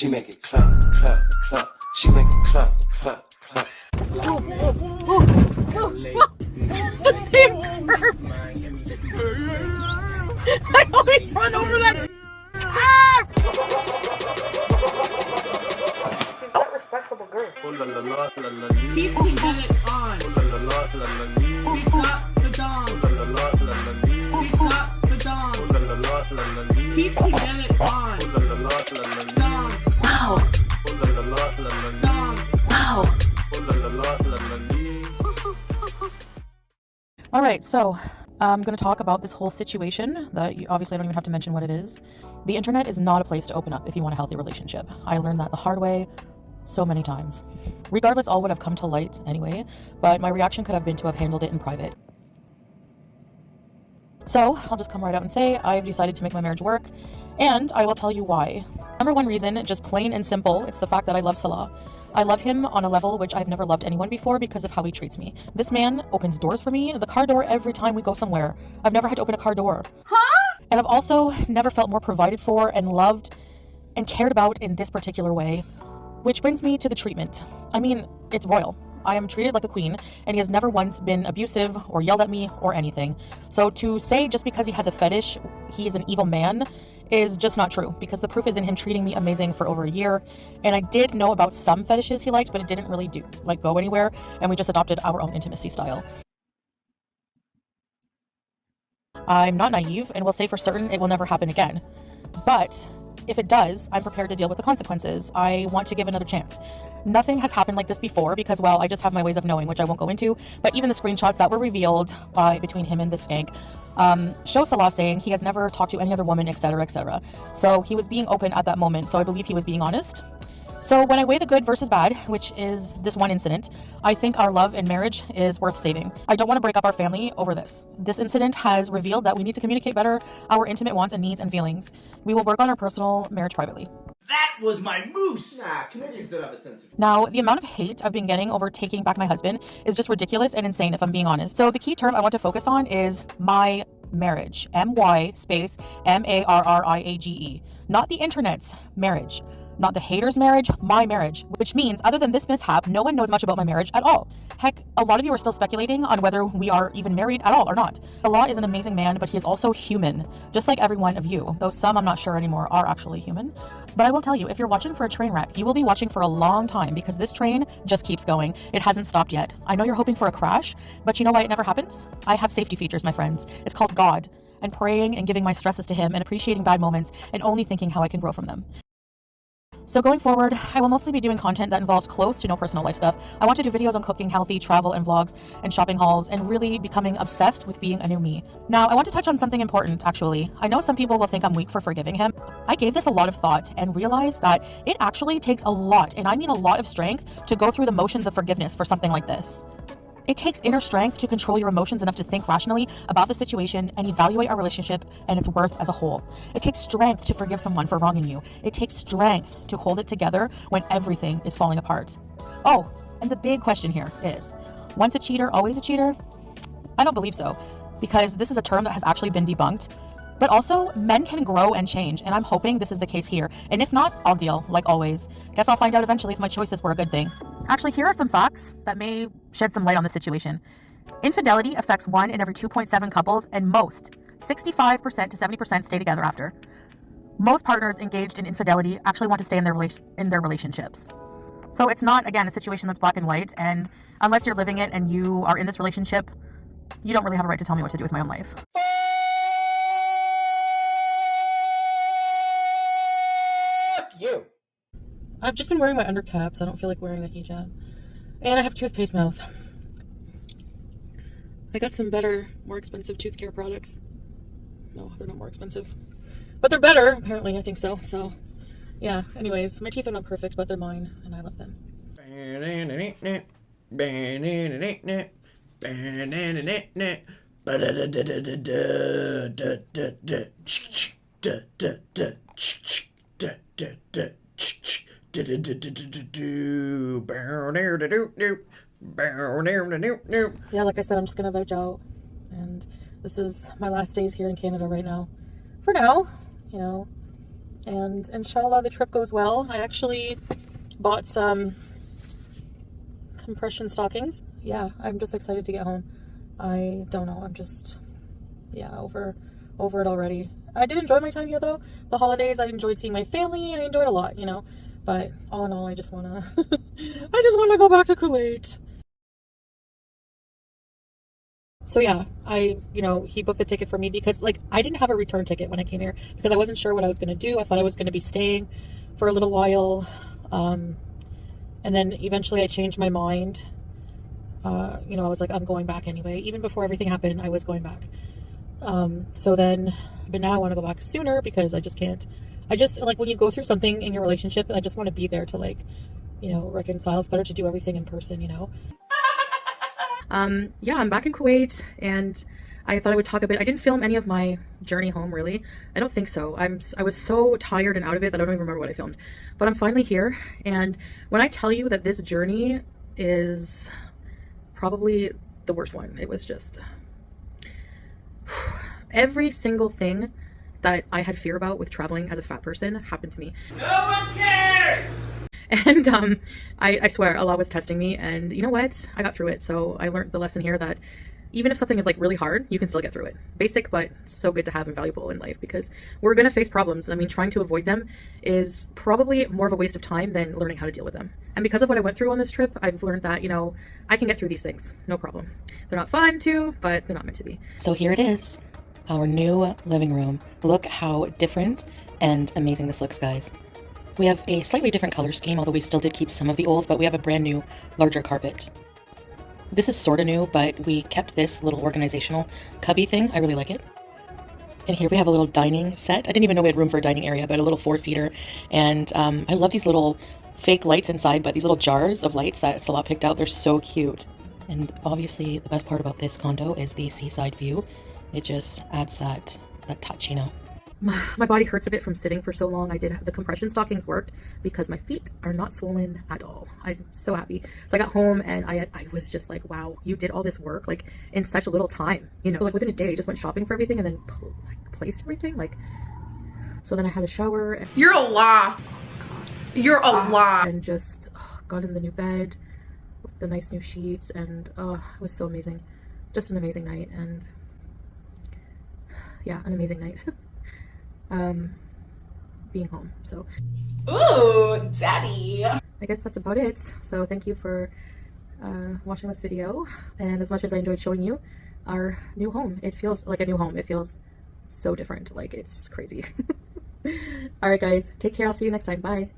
She make it clap, clap, clap. She make it clap, clap, clap. The same curve. I always run over that. Ah! She's not respectable girl. He's got it on. He's got the dong. He's got the dong. He's got it on. Dong. Wow. Dong. Wow. All right, so I'm going to talk about this whole situation that obviously I don't even have to mention what it is. The internet is not a place to open up if you want a healthy relationship. I learned that the hard way so many times. Regardless, all would have come to light anyway, but my reaction could have been to have handled it in private. So I'll just come right out and say I've decided to make my marriage work, and I will tell you why. Number one reason, just plain and simple, it's the fact that I love Salah. I love him on a level which I've never loved anyone before because of how he treats me. This man opens doors for me, the car door every time we go somewhere. I've never had to open a car door. Huh? And I've also never felt more provided for and loved and cared about in this particular way. Which brings me to the treatment. I mean, it's royal. I am treated like a queen, and he has never once been abusive or yelled at me or anything. So to say just because he has a fetish, he is an evil man, is just not true, because the proof is in him treating me amazing for over a year. And I did know about some fetishes he liked, but it didn't really go anywhere, and we just adopted our own intimacy style. I'm not naive and will say for certain it will never happen again. But if it does, I'm prepared to deal with the consequences. I want to give another chance. Nothing has happened like this before because, well, I just have my ways of knowing, which I won't go into. But even the screenshots that were revealed between him and this skank show Salah saying he has never talked to any other woman, etc., etc. So he was being open at that moment. So I believe he was being honest. So when I weigh the good versus bad, which is this one incident, I think our love and marriage is worth saving. I don't want to break up our family over this. This incident has revealed that we need to communicate better our intimate wants and needs and feelings. We will work on our personal marriage privately. That was my moose! Nah, Canadians don't have a sense of... Now, the amount of hate I've been getting over taking back my husband is just ridiculous and insane, if I'm being honest. So the key term I want to focus on is my marriage. M-Y space M-A-R-R-I-A-G-E. Not the internet's marriage. Not the hater's marriage, my marriage. Which means, other than this mishap, no one knows much about my marriage at all. Heck, a lot of you are still speculating on whether we are even married at all or not. Allah is an amazing man, but he is also human, just like every one of you, though some, I'm not sure anymore, are actually human. But I will tell you, if you're watching for a train wreck, you will be watching for a long time because this train just keeps going. It hasn't stopped yet. I know you're hoping for a crash, but you know why it never happens? I have safety features, my friends. It's called God, and praying and giving my stresses to him and appreciating bad moments and only thinking how I can grow from them. So going forward, I will mostly be doing content that involves close to no personal life stuff. I want to do videos on cooking, healthy, travel, and vlogs, and shopping hauls, and really becoming obsessed with being a new me. Now, I want to touch on something important, actually. I know some people will think I'm weak for forgiving him. I gave this a lot of thought and realized that it actually takes a lot, and I mean a lot of strength, to go through the motions of forgiveness for something like this. It takes inner strength to control your emotions enough to think rationally about the situation and evaluate our relationship and its worth as a whole. It takes strength to forgive someone for wronging you. It takes strength to hold it together when everything is falling apart. Oh, and the big question here is, once a cheater, always a cheater? I don't believe so, because this is a term that has actually been debunked. But also, men can grow and change, and I'm hoping this is the case here. And if not, I'll deal, like always. Guess I'll find out eventually if my choices were a good thing. Actually, here are some facts that may shed some light on the situation. Infidelity affects 1 in every 2.7 couples, and most, 65% to 70%, stay together after. Most partners engaged in infidelity actually want to stay in their relationships. So it's not, again, a situation that's black and white, and unless you're living it and you are in this relationship, you don't really have a right to tell me what to do with my own life. You. I've just been wearing my undercaps. I don't feel like wearing a hijab. And I have toothpaste mouth. I got some better, more expensive tooth care products. No, they're not more expensive. But they're better, apparently. I think so. So, yeah. Anyways, my teeth are not perfect, but they're mine, and I love them. Yeah, like I said, I'm just gonna veg out, and this is my last days here in Canada right now. For now, you know, and inshallah the trip goes well. I actually bought some compression stockings. Yeah, I'm just excited to get home. I don't know, I'm just, yeah, over it already. I did enjoy my time here though. The holidays, I enjoyed seeing my family and I enjoyed a lot, you know. But all in all, I just wanna I just wanna go back to Kuwait. So yeah, he booked the ticket for me because like I didn't have a return ticket when I came here because I wasn't sure what I was gonna do. I thought I was gonna be staying for a little while. And then eventually I changed my mind. I was like, I'm going back anyway. Even before everything happened, I was going back. But now I want to go back sooner because I just can't. I just, like, when you go through something in your relationship, I just want to be there to, like, reconcile. It's better to do everything in person, Yeah, I'm back in Kuwait, and I thought I would talk a bit. I didn't film any of my journey home, really. I don't think so. I was so tired and out of it that I don't even remember what I filmed. But I'm finally here, and when I tell you that this journey is probably the worst one, it was just every single thing that I had fear about with traveling as a fat person happened to me. No one cares! And I swear Allah was testing me, and you know what? I got through it. So I learned the lesson here that even if something is like really hard, you can still get through it. Basic, but so good to have and valuable in life because we're going to face problems. I mean, trying to avoid them is probably more of a waste of time than learning how to deal with them. And because of what I went through on this trip, I've learned that, I can get through these things. No problem. They're not fun too, but they're not meant to be. So here it is, our new living room. Look how different and amazing this looks, guys. We have a slightly different color scheme, although we still did keep some of the old, but we have a brand new, larger carpet. This is sort of new, but we kept this little organizational cubby thing. I really like it. And here we have a little dining set. I didn't even know we had room for a dining area, but a little 4-seater. And I love these little fake lights inside, but these little jars of lights that Salah picked out, they're so cute. And obviously the best part about this condo is the seaside view. It just adds that touch, My body hurts a bit from sitting for so long. The compression stockings worked because my feet are not swollen at all. I'm so happy. So I got home and I was just like, wow, you did all this work like in such a little time, So like within a day, I just went shopping for everything and then placed everything. So then I had a shower. You're a lie. You're a lie. And just got in the new bed with the nice new sheets, and it was so amazing. Just an amazing night, and yeah, an amazing night. Being home. So Ooh, daddy. I guess that's about it. So thank you for watching this video, and as much as I enjoyed showing you our new home, it feels like a new home. It feels so different, like it's crazy. All right guys, take care. I'll see you next time. Bye.